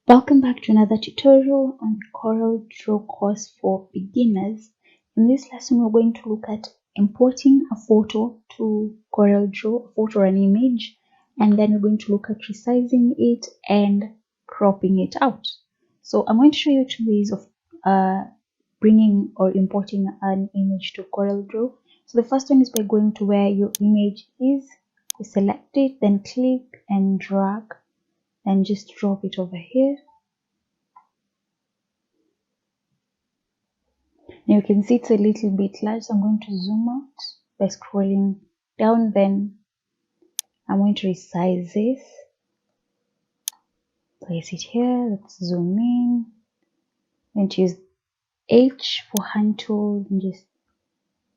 Welcome back to another tutorial on the CorelDRAW course for beginners. In this lesson, we're going to look at importing a photo to CorelDRAW, a photo or an image, and then we're going to look at resizing it and cropping it out. So I'm going to show you two ways of bringing or importing an image to CorelDRAW. So the first one is by going to where your image is, you select it, then click and drag, and just drop it over here. Now you can see it's a little bit large, so I'm going to zoom out by scrolling down, then I'm going to resize this. Place it here, let's zoom in. I'm going to use H for hand tool and just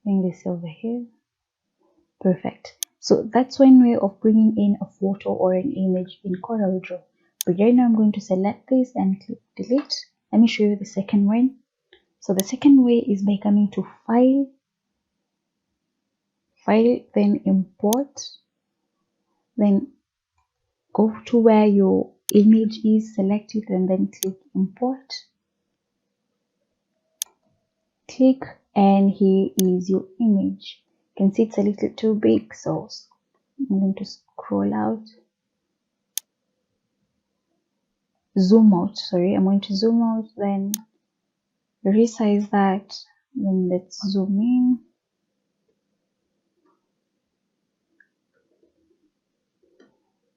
bring this over here. Perfect. So that's one way of bringing in a photo or an image in CorelDRAW. But right now I'm going to select this and click delete. Let me show you the second one. So the second way is by coming to File, then Import, then go to where your image is, select it, and then click Import. Click, and here is your image. You can see it's a little too big, so I'm going to scroll out. I'm going to zoom out, then resize that, then let's zoom in.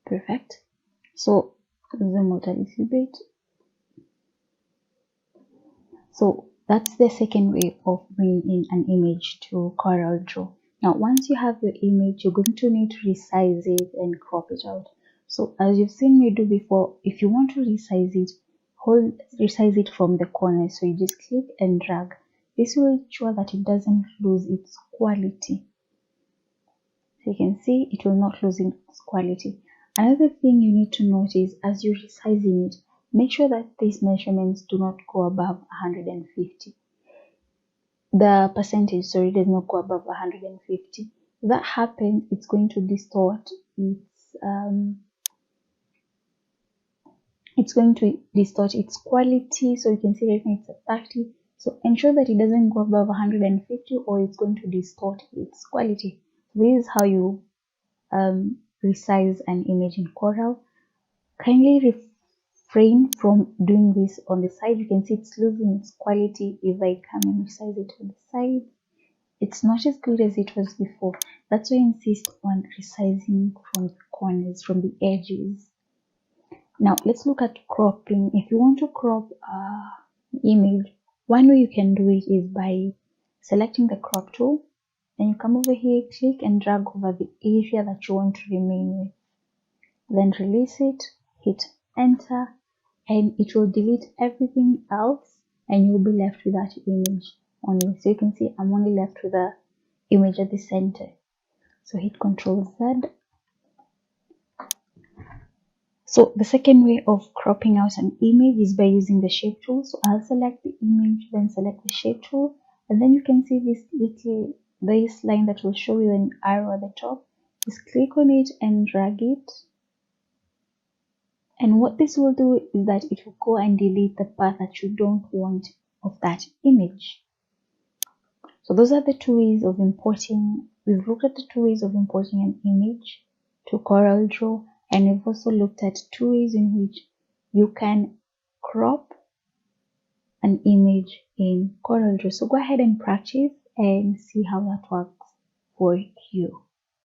Perfect. So zoom out a little bit. So that's the second way of bringing in an image to CorelDRAW. Now once you have your image, you're going to need to resize it and crop it out. So as you've seen me do before, if you want to resize it, resize it from the corner. So you just click and drag. This will ensure that it doesn't lose its quality. So you can see it will not lose its quality. Another thing you need to note is as you're resizing it, make sure that these measurements do not go above 150. The percentage, does not go above 150. If that happens, it's going to distort its quality. So you can see right now it's at 30. So ensure that it doesn't go above 150 or it's going to distort its quality. This is how you resize an image in Corel. Kindly refrain from doing this on the side. You can see it's losing its quality. If I come and resize it on the side, it's not as good as it was before. That's why I insist on resizing from the corners, from the edges. Now let's look at cropping. If you want to crop an image, one way you can do it is by selecting the crop tool. Then you come over here, click and drag over the area that you want to remain with. Then release it, hit enter, and it will delete everything else and you'll be left with that image only. So you can see I'm only left with the image at the center. So hit Ctrl Z. So the second way of cropping out an image is by using the shape tool. So I'll select the image, then select the shape tool, and then you can see this line that will show you an arrow at the top. Just click on it and drag it. And what this will do is that it will go and delete the part that you don't want of that image. So those are the two ways of importing. We've looked at the two ways of importing an image to CorelDRAW. And we've also looked at two ways in which you can crop an image in CorelDRAW. So go ahead and practice and see how that works for you.